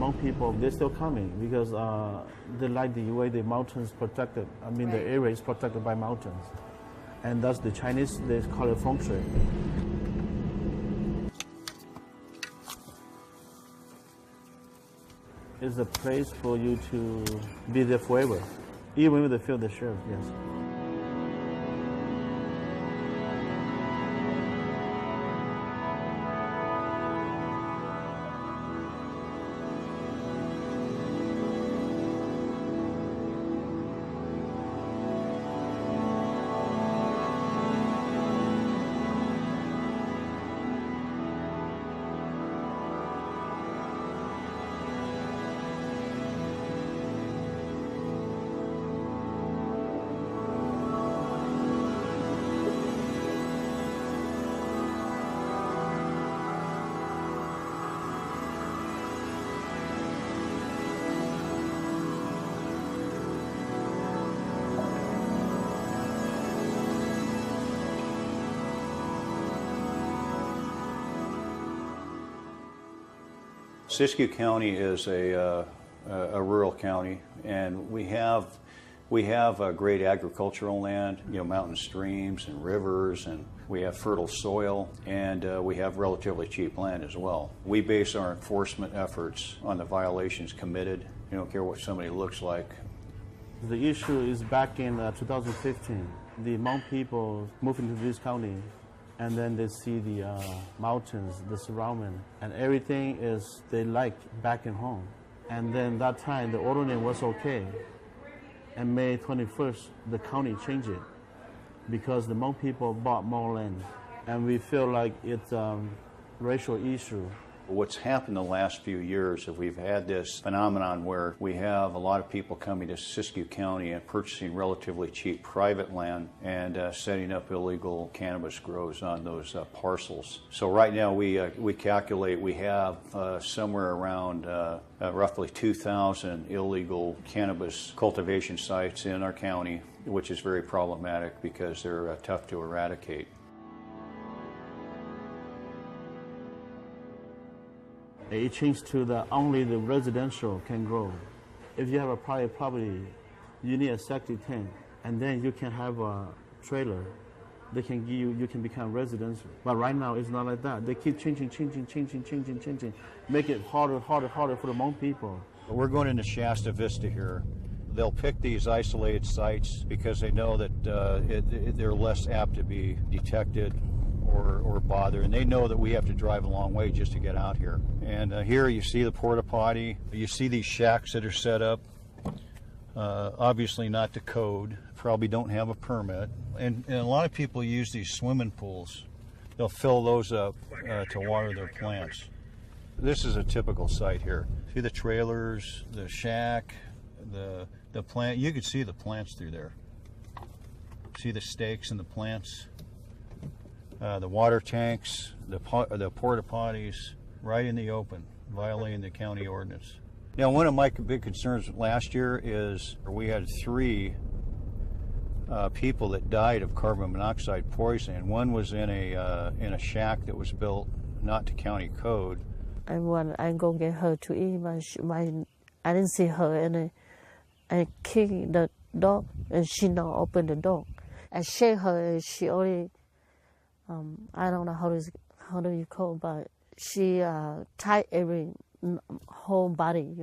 Hmong people, they're still coming because they like the way the mountains protected. I mean, the area is protected by mountains. And that's the Chinese, they call it feng shui. It's a place for you to be there forever, even with the field the sheriff, yes. Siskiyou County is a rural county, and we have a great agricultural land, mountain streams and rivers, and we have fertile soil, and we have relatively cheap land as well. We base our enforcement efforts on the violations committed. You don't care what somebody looks like. The issue is back in 2015. The Hmong people moved into this county, and then they see the mountains, the surrounding, and everything is they like back in home. And then that time the ordinance was okay. And May 21st, the county changed it because the Hmong people bought more land, and we feel like it's a racial issue. What's happened the last few years is we've had this phenomenon where we have a lot of people coming to Siskiyou County and purchasing relatively cheap private land and setting up illegal cannabis grows on those parcels. So right now we calculate we have somewhere around roughly 2,000 illegal cannabis cultivation sites in our county, which is very problematic because they're tough to eradicate. It changed to only the residential can grow. If you have a private property, you need a septic tank, and then you can have a trailer. They can give you can become residential. But right now, it's not like that. They keep changing, make it harder for the Hmong people. We're going into Shasta Vista here. They'll pick these isolated sites because they know that they're less apt to be detected or bother, and they know that we have to drive a long way just to get out here. And here you see the porta potty, you see these shacks that are set up, obviously not to code, probably don't have a permit, and a lot of people use these swimming pools. They'll fill those up to water their plants. This is a typical site here. See the trailers, the shack, the plant. You can see the plants through there. See the stakes and the plants. The water tanks, the porta potties, right in the open, violating the county ordinance. Now, one of my big concerns last year is we had 3 people that died of carbon monoxide poisoning. One was in a shack that was built not to county code. And when I go get her to eat, I didn't see her, and I kicked the door, and she not open the door. I shake her, and she only. I don't know how do you call it, but she tied every whole body,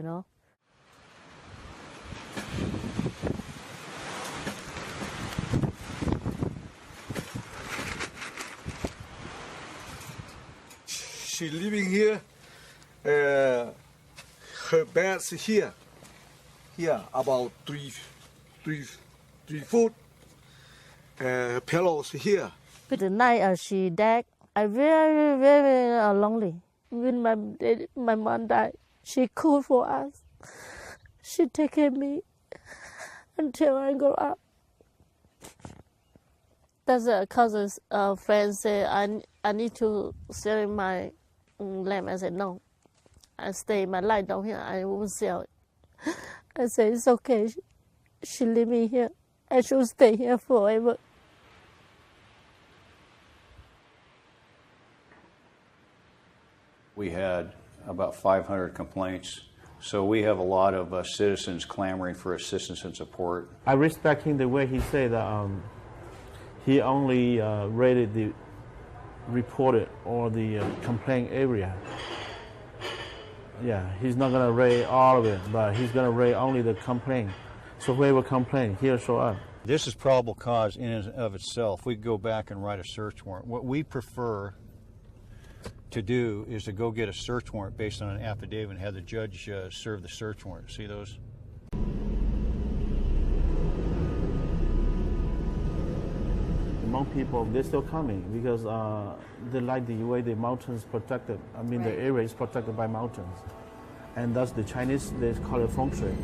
She living here. Her bed's here. Here about 3 foot. Pillows here. But the night she died, I very, very lonely. When my mom died, she cooked for us. She take care of me until I grow up. That's a cousin's friend said, I need to sell my land. I said, no. I stay my life down here. I won't sell it. I said, it's okay. She leave me here. I should stay here forever. We had about 500 complaints So we have a lot of citizens clamoring for assistance and support. I respect him the way he said that he only rated the reported or the complaint area. Yeah, he's not going to rate all of it, but he's going to rate only the complaint. So whoever complain, he'll show up. This is probable cause in and of itself. We could go back and write a search warrant. What we prefer to do is to go get a search warrant based on an affidavit and have the judge serve the search warrant. See those? The Hmong people, they're still coming because they like the way the mountains protected. I mean, the area is protected by mountains. And that's the Chinese, they call it feng shui.